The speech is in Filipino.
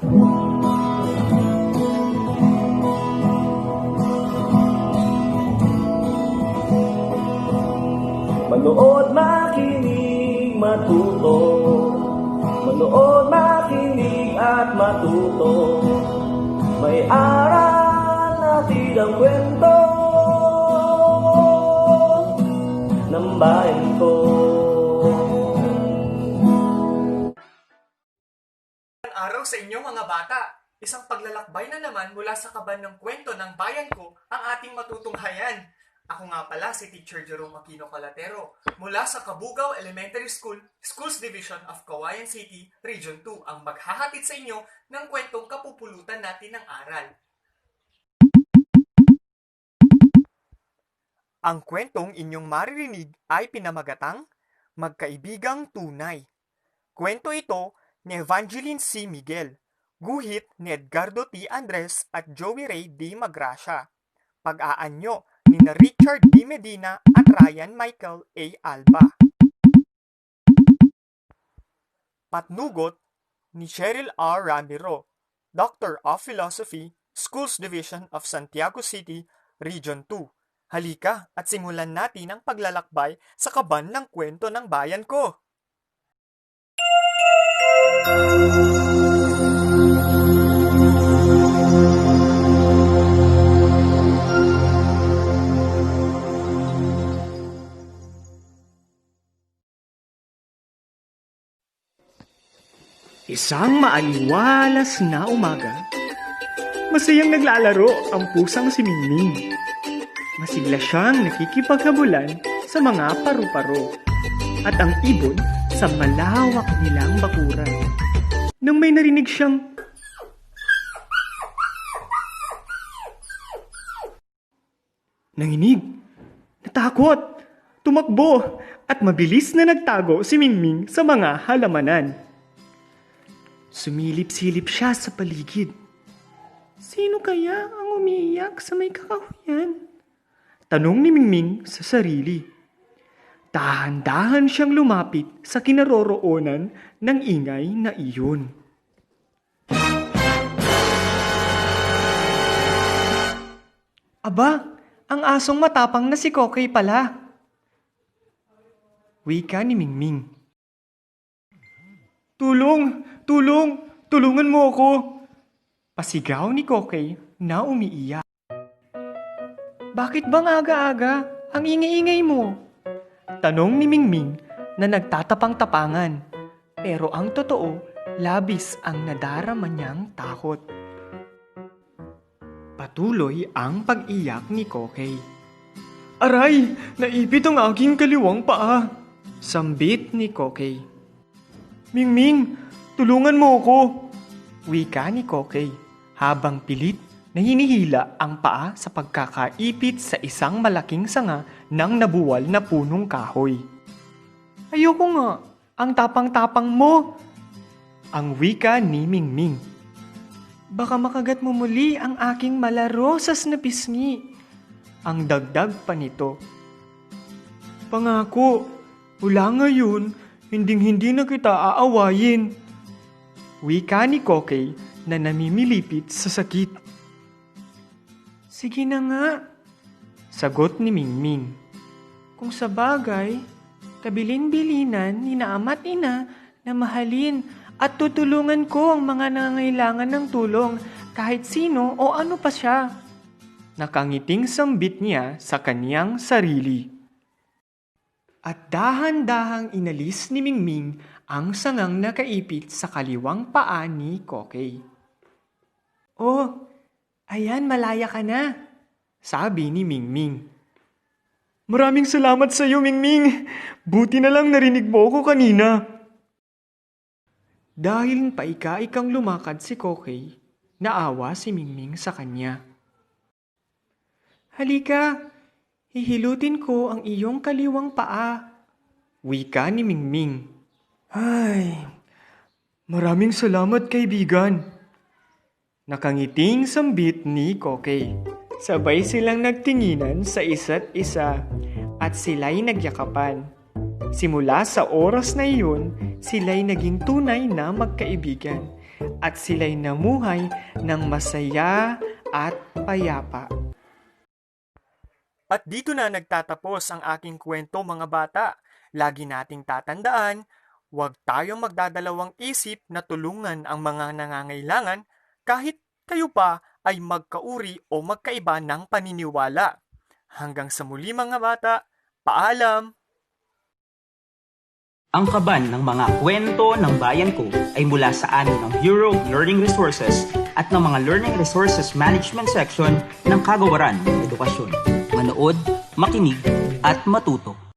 Manood, makinig, matuto. Manood, makinig at matuto. May aral natin ang kwento ng bayan ko. Ang araw sa inyo mga bata, isang paglalakbay na naman mula sa kaban ng kwento ng bayan ko ang ating matutunghayan. Ako nga pala si Teacher Jerome Aquino Calatero mula sa Kabugaw Elementary School, Schools Division of Cauayan City, Region 2 ang maghahatid sa inyo ng kwentong kapupulutan natin ng aral. Ang kwentong inyong maririnig ay pinamagatang Magkaibigang Tunay. Kwento ito ni Evangeline C. Miguel, guhit ni Edgardo T. Andres at Joey Ray D. Magracia. Pag-aanyo ni Richard D. Medina at Ryan Michael A. Alba. Patnugot ni Cheryl R. Ramiro, Doctor of Philosophy, Schools Division of Santiago City, Region 2. Halika at simulan natin ang paglalakbay sa kaban ng kwento ng bayan ko. Isang maaliwalas na umaga, masayang naglalaro ang pusang si Mingming. Masigla siyang nakikipaghabulan sa mga paru-paro at ang ibon sa malawak nilang bakuran. Nang may narinig siyang nanginig, natakot, tumakbo at mabilis na nagtago si Mingming sa mga halamanan. Sumilip-silip siya sa paligid. Sino kaya ang umiiyak sa may kakahuyan? Tanong ni Mingming sa sarili. Dahan-dahan siyang lumapit sa kinaroroonan ng ingay na iyon. Aba, ang asong matapang na si Kokey pala. Wika ni Mingming. Tulong! Tulong! Tulungan mo ako! Pasigaw ni Kokey na umiiyak. Bakit bang aga-aga ang ingay-ingay mo? Tanong ni Mingming na nagtatapang-tapangan. Pero ang totoo, labis ang nadarama niyang takot. Patuloy ang pag-iyak ni Kokey. Aray! Naipit ang aking kaliwang paa! Sambit ni Kokey. Mingming! Tulungan mo ako! Wika ni Kokey habang pilit na hinihila ang paa sa pagkakaipit sa isang malaking sanga ng nabuwal na punong kahoy. Ayoko nga! Ang tapang-tapang mo! Ang wika ni Mingming. Baka makagat mo muli ang aking malarosas na pisngi. Ang dagdag pa nito. Pangako, mula ngayon, hinding-hindi na kita aawayin. Wika ni Kokey na namimilipit sa sakit. Sige na nga, sagot ni Mingming. Kung sa bagay, kabilin-bilinan ni na ama't ina na mahalin at tutulungan ko ang mga nangangailangan ng tulong kahit sino o ano pa siya. Nakangiting sambit niya sa kaniyang sarili. At dahan-dahang inalis ni Mingming ang sangang nakaipit sa kaliwang paa ni Kokey. Oh, ayan, malaya ka na, sabi ni Mingming. Maraming salamat sa iyo, Mingming. Buti na lang narinig mo ako kanina. Dahil paika-ikang lumakad si Kokey, naawa si Mingming sa kanya. Halika, hihilutin ko ang iyong kaliwang paa. Wika ni Mingming. Ay, maraming salamat kaibigan. Nakangiting sambit ni Kokey. Sabay silang nagtinginan sa isa't isa at sila'y nagyakapan. Simula sa oras na iyon, sila'y naging tunay na magkaibigan at sila'y namuhay ng masaya at payapa. At dito na nagtatapos ang aking kwento mga bata. Lagi nating tatandaan, huwag tayong magdadalawang isip na tulungan ang mga nangangailangan kahit kayo pa ay magkauri o magkaiba ng paniniwala. Hanggang sa muli mga bata, paalam! Ang kaban ng mga kwento ng bayan ko ay mula sa amin ng Bureau of Learning Resources at ng mga Learning Resources Management Section ng Kagawaran ng Edukasyon. Manood, makinig, at matuto.